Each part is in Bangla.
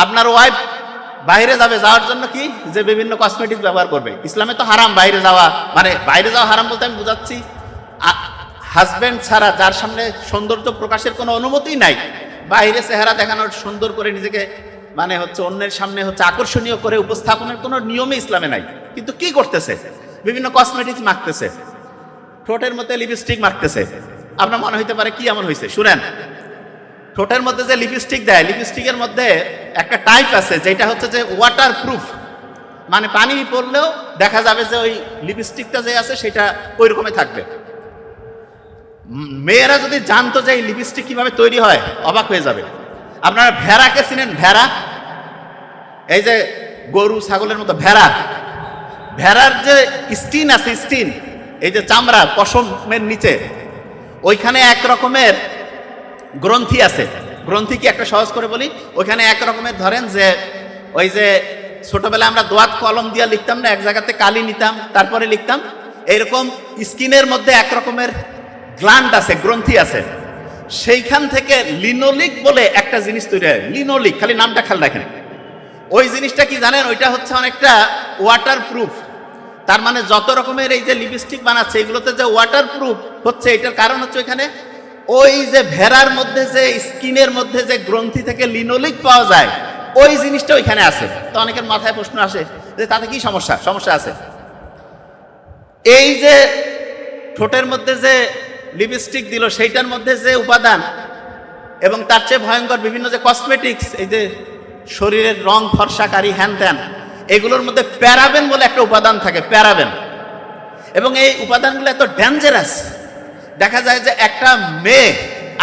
আপনার ওয়াইফ বাইরে যাওয়ার জন্য কি যে বিভিন্ন কসমেটিক্স ব্যবহার করবে। ইসলামে তো হারাম বাইরে যাওয়া, মানে বাইরে যাওয়া হারাম বলতে আমি বুঝাচ্ছি হাজবেন্ড ছাড়া যার সামনে সৌন্দর্য প্রকাশের কোনো অনুমতি নাই, বাইরে চেহারা দেখানোর, সুন্দর করে নিজেকে মানে হচ্ছে অন্যের সামনে হচ্ছে আকর্ষণীয় করে উপস্থাপনের কোনো নিয়মে ইসলামে নাই। কিন্তু কি করতেছে, বিভিন্ন কসমেটিক্স মাখতেছে, ঠোঁটের মধ্যে লিপস্টিক মাখতেছে। আপনার মনে হইতে পারে কি এমন হয়েছে, শুনেন। ঠোঁটের মধ্যে যে লিপস্টিক দেয়, লিপস্টিকের মধ্যে একটা টাইপ আছে যেটা হচ্ছে যে ওয়াটার প্রুফ, মানে পানি পড়লেও দেখা যাবে যে ওই লিপস্টিকটা যে আছে সেটা ওই রকমই থাকবে। মেয়েরা যদি জানতো যে এই লিপস্টিক কিভাবে তৈরি হয় অবাক হয়ে যাবে। আপনারা ভেড়াকে চিনেন? ভেড়া, এই যে গরু ছাগলের মতো ভেড়া, ভেড়ার যে স্কিন আছে, স্কিন এই যে চামড়া পশমের নিচে, ওইখানে এক রকমের গ্রন্থি আছে। গ্রন্থি কি একটা সহজ করে বলি, ওইখানে এক রকমের ধরেন যে ওই যে ছোটবেলায় আমরা দোয়াত কলম দিয়ে লিখতাম না, এক জায়গাতে কালি নিতাম তারপরে লিখতাম, এইরকম স্কিনের মধ্যে এক রকমের গ্ল্যান্ড আছে, গ্রন্থি আছে। সেইখান থেকে লিনোলিক বলে একটা জিনিস তৈরি হয়। লিনোলিক, খালি নামটা খেয়াল রাখেন। ওই জিনিসটা কি জানেন? ওইটা হচ্ছে অনেকটা ওয়াটার প্রুফ। তার মানে যত রকমের এই যে লিপস্টিক বানাচ্ছে এগুলোতে যে ওয়াটার প্রুফ হচ্ছে, এটার কারণ হচ্ছে ওইখানে ওই যে ভেড়ার মধ্যে যে স্কিনের মধ্যে যে গ্রন্থি থেকে লিনোলিক পাওয়া যায়, ওই জিনিসটা ওইখানে আছে। তো অনেকের মাথায় প্রশ্ন আসে যে তাতে কি সমস্যা? সমস্যা আছে। এই যে ঠোঁটের মধ্যে যে লিপস্টিক দিল সেইটার মধ্যে যে উপাদান, এবং তার চেয়ে ভয়ঙ্কর বিভিন্ন যে কসমেটিক্স, এই যে শরীরের রং ফর্সাকারী হ্যান ত্যান, এগুলোর মধ্যে প্যারাবেন বলে একটা উপাদান থাকে, প্যারাবেন। এবং এই উপাদানগুলো এত ডেঞ্জারাস, দেখা যায় যে একটা মেয়ে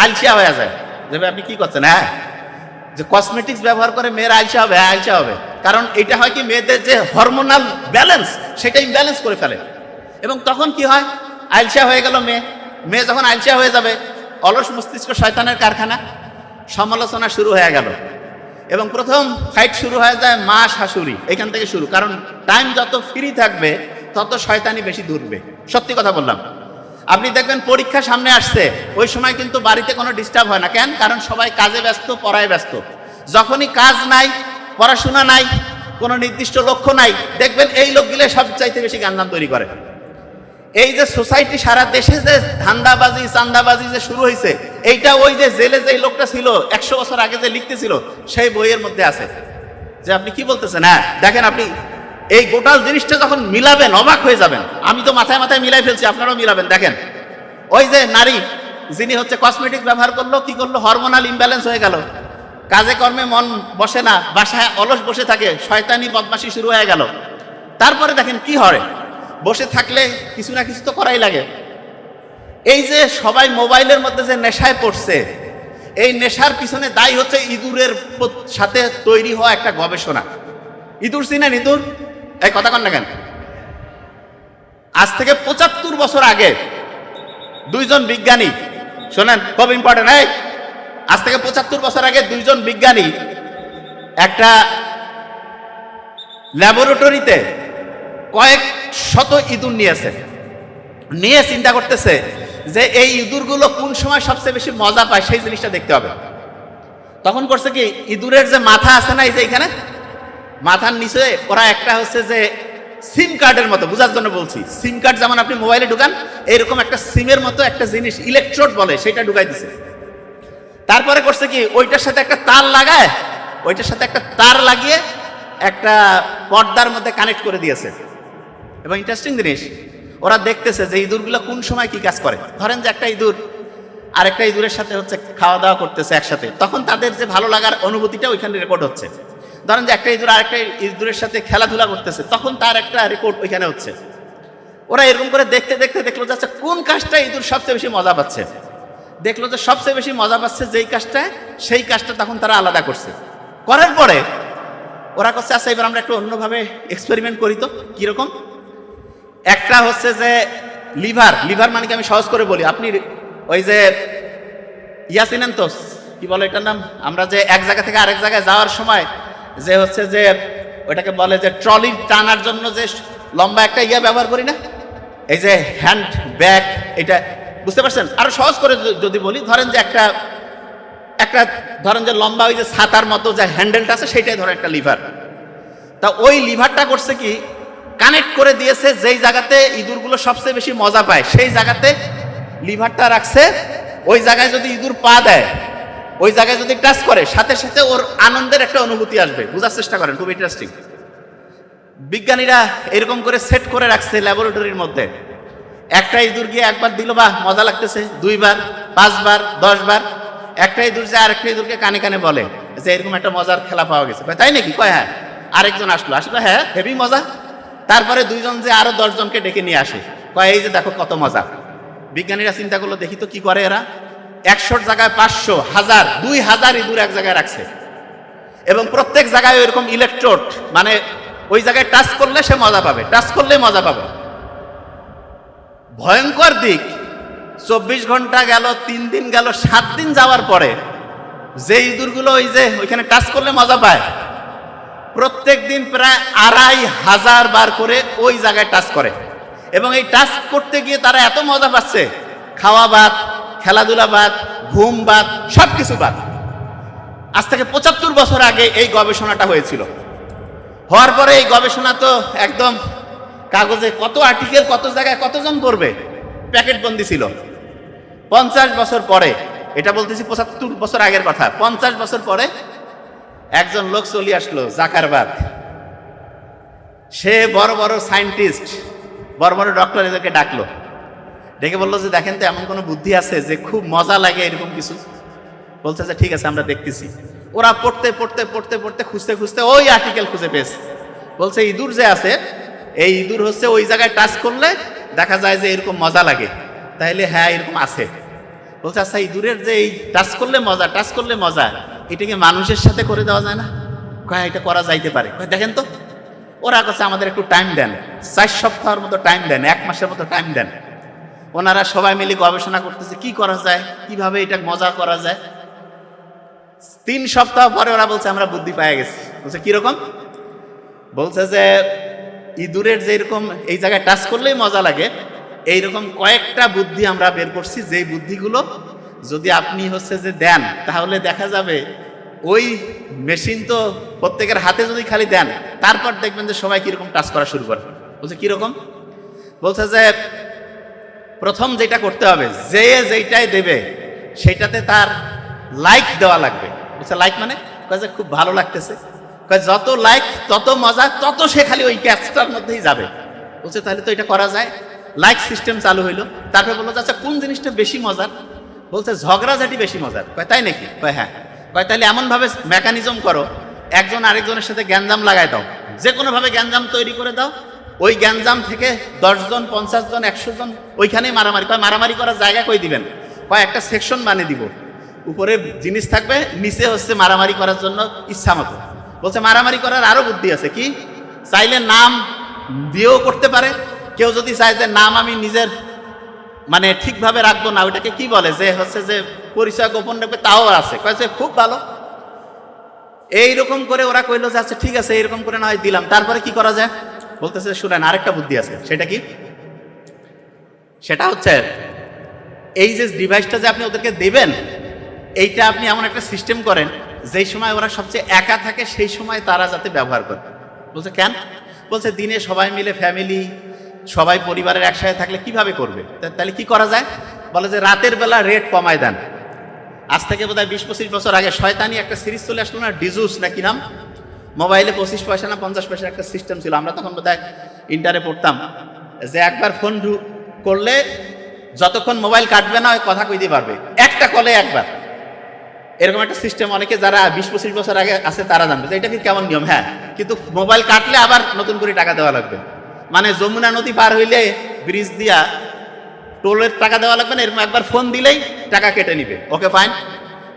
আলসিয়া হয়ে যায়। যে আপনি কি করছেন? হ্যাঁ, যে কসমেটিক্স ব্যবহার করে মেয়ের আলসিয়া হবে, আলসিয়া হবে। কারণ এটা হয় কি, মেয়েদের যে হরমোনাল ব্যালেন্স সেটা ইমব্যালেন্স করে ফেলে। এবং তখন কি হয়, আলসিয়া হয়ে গেল মেয়ে। মেয়ে যখন আলসিয়া হয়ে যাবে, অলস মস্তিষ্ক শয়তানের কারখানা, সমালোচনা শুরু হয়ে গেল। এবং প্রথম ফাইট শুরু হয়ে যায় মা শাশুড়ি, এখান থেকে শুরু। কারণ টাইম যত ফ্রি থাকবে তত শয়তানি বেশি ধরবে। সত্যি কথা বললাম। আপনি দেখবেন পরীক্ষা সামনে আসছে, ওই সময় কিন্তু বাড়িতে কোনো ডিস্টার্ব হয় না। কেন? কারণ সবাই কাজে ব্যস্ত, পড়ায় ব্যস্ত। যখনই কাজ নাই, পড়াশোনা নাই, কোনো নির্দিষ্ট লক্ষ্য নাই, দেখবেন এই লোকগুলো সবচাইতে বেশি গাঞ্জাম তৈরি করে। এই যে সোসাইটি সারা দেশে যে ধান্দাবাজি চান্দাবাজি যে শুরু হয়েছে, এইটা ওই যে জেলে যে লোকটা ছিল 100 বছর আগে যে লিখতেছিল সেই বইয়ের মধ্যে আছে। যে আপনি কি বলতেছেন? হ্যাঁ, দেখেন আপনি এই গোটাল জিনিসটা যখন মিলাবেন অবাক হয়ে যাবেন। আমি তো মাথায় মাথায় মিলাই ফেলছি, আপনারাও মিলাবেন। দেখেন ওই যে নারী যিনি হচ্ছে কসমেটিক ব্যবহার করলো, কি করলো? হরমোনাল ইমব্যালেন্স হয়ে গেল, কাজে কর্মে মন বসে না, বাসায় অলস বসে থাকে, শয়তানি বদমাশি শুরু হয়ে গেল। তারপরে দেখেন কি হয়, বসে থাকলে কিছু না কিছু তো করাই লাগে। এই যে সবাই মোবাইলের মধ্যে যে নেশায় পড়ছে, এই নেশার পিছনে দায়ী হচ্ছে ইঁদুরের সাথে তৈরি হওয়া একটা গবেষণা। ইঁদুর চিনেন? ইঁদুর, এই কথা কন না কেন? আজ থেকে 75 বছর আগে দুইজন বিজ্ঞানী, শোনেন খুব ইম্পর্টেন্ট, এই আজ থেকে 75 বছর আগে দুইজন বিজ্ঞানী একটা ল্যাবরেটরিতে কয়েক শত ইঁদুর নিয়ে চিন্তা করতেছে যে এই ইঁদুরগুলো কোন সময় সবচেয়ে বেশি মজা পায় সেই জিনিসটা দেখতে হবে। তখন করছে কি, ইঁদুরের যে মাথা আছে না, এই যে এখানে মাথার নিচে ওরা একটা হচ্ছে যে সিম কার্ডের মতো, বোঝার জন্য বলছি, সিম কার্ড যেমন আপনি মোবাইলে ঢুকান, এইরকম একটা সিমের মতো একটা জিনিস, ইলেকট্রোড বলে, সেটা ঢুকাই দিছে। তারপরে করছে কি, ওইটার সাথে একটা তার লাগিয়ে একটা পর্দার মধ্যে কানেক্ট করে দিয়েছে। এবং ইন্টারেস্টিং জিনিস, ওরা দেখতেছে যে ইঁদুরগুলো কোন সময় কি কাজ করে। ধরেন যে একটা ইঁদুর আরেকটা ইঁদুরের সাথে হচ্ছে খাওয়া দাওয়া করতেছে একসাথে, তখন তাদের যে ভালো লাগার অনুভূতিটা ওইখানে রেকর্ড হচ্ছে। ধরেন যে একটা ইঁদুর আরেকটা ইঁদুরের সাথে খেলাধুলা করতেছে, তখন তার একটা রেকর্ড ওইখানে হচ্ছে। ওরা এরকম করে দেখতে দেখতে দেখলো যে আচ্ছা কোন কাজটা ইঁদুর সবচেয়ে বেশি মজা পাচ্ছে। দেখলো যে সবচেয়ে বেশি মজা পাচ্ছে যেই কাজটায়, সেই কাজটা তখন তারা আলাদা করছে। করার পরে ওরা করছে আচ্ছা এবার আমরা একটু অন্যভাবে এক্সপেরিমেন্ট করি। তো কিরকম? একটা হচ্ছে যে লিভার মানে কি আমি সহজ করে বলি, আপনি ওই যে চিনেন তো, কি বলে এটার নাম, আমরা যে এক জায়গা থেকে আরেক জায়গায় যাওয়ার সময় যে হচ্ছে যে ওইটাকে বলে যে ট্রলি টানার জন্য যে লম্বা একটা ব্যবহার করি না, এই যে হ্যান্ড ব্যাগ, এটা বুঝতে পারছেন? আরো সহজ করে যদি বলি, ধরেন যে একটা একটা ধরেন যে লম্বা ওই যে ছাতার মতো যে হ্যান্ডেলটা আছে সেটাই ধরে একটা লিভার। তা ওই লিভারটা করছে কি, কানেক্ট করে দিয়েছে যেই জায়গাতে ইঁদুরগুলো সবচেয়ে বেশি মজা পায় সেই জায়গাতে লিভারটা রাখছে। ওই জায়গায় যদি ইঁদুর পা দেয়, ওই জায়গায় যদি টাচ করে, সাথে সাথে ওর আনন্দের একটা অনুভূতি আসবে। বোঝার চেষ্টা করেন, খুব ইন্টারেস্টিং। বিজ্ঞানীরা এরকম করে সেট করে রাখছে ল্যাবরেটরির মধ্যে। একটা ইঁদুর গিয়ে একবার দিল, বা মজা লাগতেছে, 2 বার 5 বার 10 বার। একটা ইঁদুর যে আরেকটা ইঁদুরকে কানে কানে বলে যে এরকম একটা মজার খেলা পাওয়া গেছে। তাই নাকি? কয় হ্যাঁ। আরেকজন আসলো, হ্যাঁ হেভি মজা। তারপরে 2 জন যে আরো 10 জনকে ডেকে নিয়ে আসে, কয় এই যে দেখো কত মজা। বিজ্ঞানীরা চিন্তা করলো, দেখি তো কি করে এরা। 100 জায়গায় 500, 1000, 2000 ইঁদুর এক জায়গায় রাখছে, এবং প্রত্যেক জায়গায় এরকম ইলেকট্রোড, মানে ওই জায়গায় টাচ করলে সে মজা পাবে, টাচ করলে মজা পাবে। ভয়ঙ্কর দিক, 24 ঘন্টা গেল, 3 দিন গেল, 7 দিন যাওয়ার পরে যে ইঁদুরগুলো ওই যে ওইখানে টাচ করলে মজা পায়, প্রত্যেক দিন প্রায় 2500 বার করে ওই জায়গায় টাচ করে। এবং এই টাচ করতে গিয়ে তারা এত মজা পাচ্ছে, খাওয়া বাদ, খেলাধুলা বাদ, ঘুম বাদ, সব কিছু বাদ। আজ থেকে 75 বছর আগে এই গবেষণাটা হয়েছিল। হওয়ার পরে এই গবেষণা তো একদম কাগজে কত আর্টিকেল, কত জায়গায় কতজন করবে, প্যাকেট বন্দি ছিল। 50 বছর পরে, এটা বলতেছি 75 বছর আগের কথা, 50 বছর পরে একজন লোক চলে আসলো, জাকারবার্গ। সে বড় বড় সায়েন্টিস্ট, বড় বড় ডক্টর এদেরকে ডাকলো, ডেকে বললো যে দেখেন তো এমন কোনো বুদ্ধি আছে যে খুব মজা লাগে এরকম কিছু। বলছে যে ঠিক আছে, আমরা দেখতেছি। ওরা পড়তে পড়তে পড়তে পড়তে খুঁজতে খুঁজতে ওই আর্টিকেল খুঁজে পেয়েছে। বলছে ইঁদুর যে আছে, এই ইঁদুর হচ্ছে ওই জায়গায় টাচ করলে দেখা যায় যে এরকম মজা লাগে। তাইলে হ্যাঁ এরকম আছে। বলছে আচ্ছা, ইঁদুরের যে এই টাচ করলে মজা, টাচ করলে মজা, এটাকে মানুষের সাথে করে দেওয়া যায় না? কয় এটা করা যাইতে পারে। দেখেন তো। ওরা কাছে আমাদের একটু টাইম দেন, 4 সপ্তাহের মতো টাইম দেন, 1 মাসের মতো টাইম দেন। ওনারা সবাই মিলে গবেষণা করতেছে কি করা যায়, কিভাবে এটা মজা করা যায়। 3 সপ্তাহ পরে ওরা বলছে আমরা বুদ্ধি পেয়ে গেছি। বলছে কিরকম? বলছে যে ইঁদুরের যেরকম এই জায়গায় টাচ করলেই মজা লাগে, এইরকম কয়েকটা বুদ্ধি আমরা বের করছি, যেই বুদ্ধিগুলো যদি আপনি হচ্ছে যে দেন, তাহলে দেখা যাবে ওই মেশিন তো প্রত্যেকের হাতে যদি খালি দেন, তারপর দেখবেন যে সবাই কিরকম টাচ করা শুরু করে। বলছে কিরকম? বলছে যে প্রথম যেটা করতে হবে, যে যেইটাই দেবে সেইটাতে তার লাইক দেওয়া লাগবে। বলছে লাইক মানে? যে খুব ভালো লাগতেছে। যত লাইক তত মজা, তত সে খালি ওই ক্যাচটার মধ্যেই যাবে। বলছে তাহলে তো এটা করা যায়। লাইক সিস্টেম চালু হইলো। তারপরে বললো আচ্ছা কোন জিনিসটা বেশি মজার? বলছে ঝগড়াঝাটি বেশি মজার। তাই নাকি? হ্যাঁ। তাহলে এমনভাবে মেকানিজম করো, একজন আরেকজনের সাথে গ্যাঞ্জাম লাগাই দাও, যে কোনোভাবে গ্যাঞ্জাম তৈরি করে দাও। ওই গ্যাঞ্জাম থেকে 10 জন 50 জন 100 জন ওইখানেই মারামারি। মারামারি করার জায়গা কই দিবেন? একটা সেকশন বানিয়ে দিব, উপরে জিনিস থাকবে, নিচে হচ্ছে মারামারি করার জন্য ইচ্ছা মতো। বলছে মারামারি করার আরো বুদ্ধি আছে। কি? চাইলে নাম দিয়েও করতে পারে। কেউ যদি চায় যে নাম আমি নিজের মানে ঠিকভাবে রাখবো না, ওইটাকে কি বলে যে হচ্ছে যে পরিচয় গোপন রাখবে, তাও আছে। কয়েছে খুব ভালো। এইরকম করে ওরা কইলো যে আচ্ছা ঠিক আছে, এরকম করে না হয় দিলাম। তারপরে কি করা যায়? বলতেছে শুনেন, আরেকটা বুদ্ধি আছে। সেটা কি? সেটা হচ্ছে এই যে ডিভাইসটা যে আপনি ওদেরকে দেবেন, এইটা আপনি এমন একটা সিস্টেম করেন যেই সময় ওরা সবচেয়ে একা থাকে সেই সময় তারা যাতে ব্যবহার করে। বলছে কেন? বলছে দিনে সবাই মিলে ফ্যামিলি, সবাই পরিবারের একসাথে থাকলে কিভাবে করবে? তাহলে কি করা যায়? বলে যে রাতের বেলা রেট কমায় দেন। আজ থেকে বোধহয় 20-25 বছর আগে শয়তানি একটা সিরিজ চলে আসলো না, ডিজুস না কি নাম? মোবাইলে 25 পয়সা না 50 পয়সার একটা সিস্টেম ছিল। আমরা তখন বোধহয় ইন্টারে পড়তাম, যে একবার ফোন করলে যতক্ষণ মোবাইল কাটবে না ওই কথা কইতে পারবে, একটা কলে একবার। এরকম একটা সিস্টেম অনেকে যারা 20-25 বছর আগে আছে তারা জানবে যে এটা কি কেমন নিয়ম। হ্যাঁ, কিন্তু মোবাইল কাটলে আবার নতুন করে টাকা দেওয়া লাগবে। মানে যমুনা নদী পার হইলে ব্রিজ দিয়া টোলের টাকা দেওয়া লাগবে না, এরকম একবার ফোন দিলেই টাকা কেটে নিবে। Okay fine.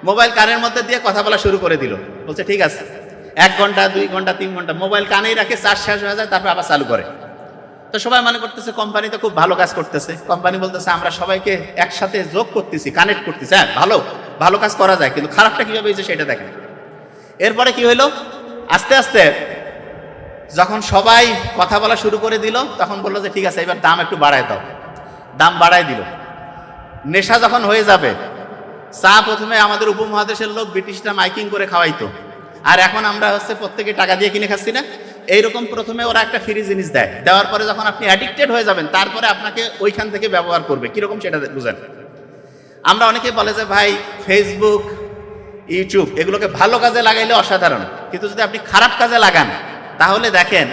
মোবাইল কানের মধ্যে দিয়ে কথা বলা শুরু করে দিল। বলছে ঠিক আছে, 1 ঘন্টা 2 ঘন্টা 3 ঘন্টা মোবাইল কানেই রাখে, চার্জ শেষ হয়ে যায়, তারপর আবার চালু করে। তো সবাই মনে করতেছে কোম্পানি তো খুব ভালো কাজ করতেছে। কোম্পানি বলতেছে আমরা সবাইকে একসাথে যোগ করতেছি, কানেক্ট করতেছি। হ্যাঁ, ভালো কাজ করা যায়, কিন্তু খারাপটা কিভাবে হয়েছে সেটা দেখেন। এরপরে কি হইলো? আস্তে আস্তে যখন সবাই কথা বলা শুরু করে দিল, তখন বললো যে ঠিক আছে, এবার দাম একটু বাড়ায় দাও। দাম বাড়ায় দিল। নেশা যখন হয়ে যাবে, চা প্রথমে আমাদের উপমহাদেশের লোক ব্রিটিশরা মাইকিং করে খাওয়াইতো, আর এখন আমরা হচ্ছে প্রত্যেকে টাকা দিয়ে কিনে খাচ্ছি না। এইরকম প্রথমে ওরা একটা ফ্রি জিনিস দেয়, দেওয়ার পরে যখন আপনি অ্যাডিক্টেড হয়ে যাবেন তারপরে আপনাকে ওইখান থেকে ব্যবহার করবে কিরকম সেটা বুঝেন। আমরা অনেকে বলে যে ভাই ফেসবুক ইউটিউব এগুলোকে ভালো কাজে লাগাইলে অসাধারণ, কিন্তু যদি আপনি খারাপ কাজে লাগান তাহলে দেখেন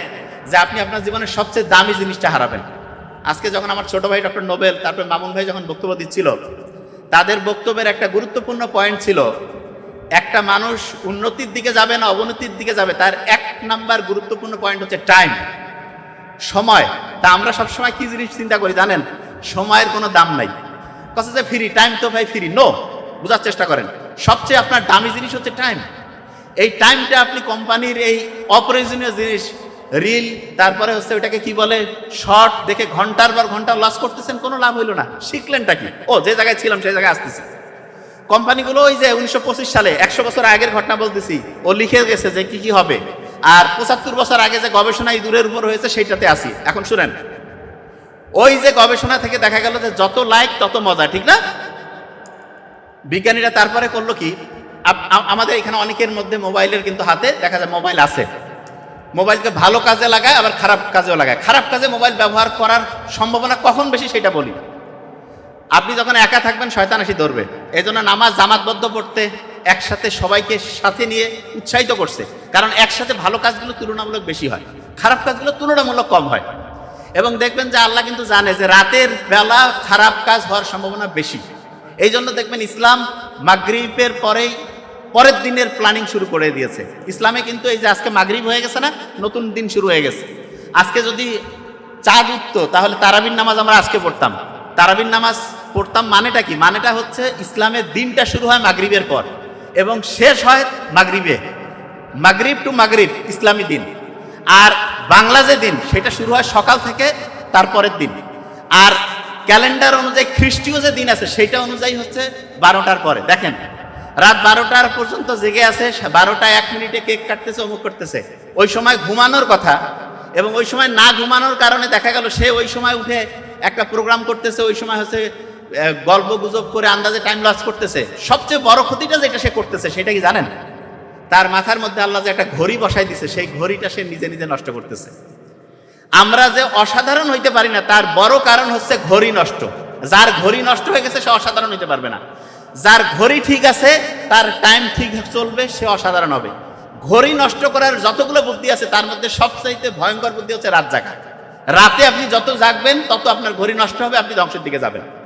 যে আপনি আপনার জীবনের সবচেয়ে দামি জিনিসটা হারাবেন। আজকে যখন আমার ছোট ভাই ডক্টর নোবেল তারপর মামুন ভাই যখন বক্তব্য দিচ্ছিল, তাদের বক্তব্যের একটা গুরুত্বপূর্ণ পয়েন্ট ছিল একটা মানুষ উন্নতির দিকে যাবে না অবনতির দিকে যাবে, তার 1 নাম্বার গুরুত্বপূর্ণ পয়েন্ট হচ্ছে টাইম, সময়। তা আমরা সবসময় কি জিনিস চিন্তা করি জানেন? সময়ের কোনো দাম নাই, কথা যে ফ্রি, টাইম তো ভাই ফ্রি। নো, বোঝার চেষ্টা করেন, সবচেয়ে আপনার দামি জিনিস হচ্ছে টাইম। এই টাইমটা আপনি কোম্পানির এই অপ্রয়োজনীয় জিনিস রিল, তারপরে হচ্ছে ওটাকে কি বলে শর্ট দেখে ঘন্টার পর ঘন্টা লস করতেছেন, কোনো লাভ হইল না। শিখলেনটা কি? ও যে জায়গায় ছিলাম সেই জায়গায় আসতেছি। কোম্পানিগুলো ওই যে 1925 সালে 100 বছর আগের ঘটনা বলতেছি, ও লিখে গেছে যে কি কি হবে, আর 75 বছর আগে যে গবেষণা ইঁদুরের উপর হয়েছে সেইটাতে আসি। এখন শুনেন, ওই যে গবেষণা থেকে দেখা গেল যে যত লাইক তত মজা, ঠিক না? বিজ্ঞানীরা তারপরে করলো কি, আমাদের এখানে অনেকের মধ্যে মোবাইলের কিন্তু হাতে দেখা যায় মোবাইল আছে, মোবাইলকে ভালো কাজে লাগায় আবার খারাপ কাজেও লাগায়। খারাপ কাজে মোবাইল ব্যবহার করার সম্ভাবনা কখন বেশি সেটা বলি। আপনি যখন একা থাকবেন শয়তান এসে ধরবে, এই জন্য নামাজ জামাতবদ্ধ পড়তে একসাথে সবাইকে সাথে নিয়ে উৎসাহিত করছে, কারণ একসাথে ভালো কাজগুলো তুলনামূলক বেশি হয়, খারাপ কাজগুলো তুলনামূলক কম হয়। এবং দেখবেন যে আল্লাহ কিন্তু জানে যে রাতের বেলা খারাপ কাজ হওয়ার সম্ভাবনা বেশি। এই জন্য দেখবেন ইসলাম মাগরিবের পরের দিনের প্ল্যানিং শুরু করে দিয়েছে। ইসলামে কিন্তু এই যে আজকে মাগরিব হয়ে গেছে না, নতুন দিন শুরু হয়ে গেছে। আজকে যদি চাঁদ উঠতো তাহলে তারাবির নামাজ আমরা আজকে পড়তাম। তারাবির নামাজ পড়তাম মানেটা কি? মানেটা হচ্ছে ইসলামের দিনটা শুরু হয় মাগরিবের পর এবং শেষ হয় মাগরিবে। মাগরিব টু মাগরিব ইসলামী দিন। আর বাংলা যে দিন সেটা শুরু হয় সকাল থেকে তারপরের দিন। আর ক্যালেন্ডার অনুযায়ী খ্রিস্টীয় যে দিন আছে সেটা অনুযায়ী হচ্ছে 12টার পরে। দেখেন রাত 12টার পর্যন্ত জেগে আছে, 12টা 1 মিনিটে কেক কাটতেছে, অমুক করতেছে। ওই সময় ঘুমানোর কথা, এবং ওই সময় না ঘুমানোর কারণে দেখা গেল সে ওই সময় উঠে একটা প্রোগ্রাম করতেছে, ওই সময় হচ্ছে গল্প গুজব করে আন্দাজে টাইম লস করতেছে। সবচেয়ে বড় ক্ষতিটা যেটা সে করতেছে সেটা কি জানেন? তার মাথার মধ্যে আল্লাহ যে একটা ঘড়ি বসাই দিছে, সেই ঘড়িটা সে নিজে নিজে নষ্ট করতেছে। আমরা যে অসাধারণ হইতে পারি না তার বড় কারণ হচ্ছে ঘড়ি নষ্ট। যার ঘড়ি নষ্ট হয়ে গেছে সে অসাধারণ হইতে পারবে না। যার ঘড়ি ঠিক আছে, তার টাইম ঠিক চলবে, সে অসাধারণ হবে। ঘড়ি নষ্ট করার যতগুলো বুদ্ধি আছে তার মধ্যে সবচাইতে ভয়ঙ্কর বুদ্ধি হচ্ছে রাত জাগা। রাতে আপনি যত জাগবেন তত আপনার ঘড়ি নষ্ট হবে, আপনি ধ্বংসের দিকে যাবেন।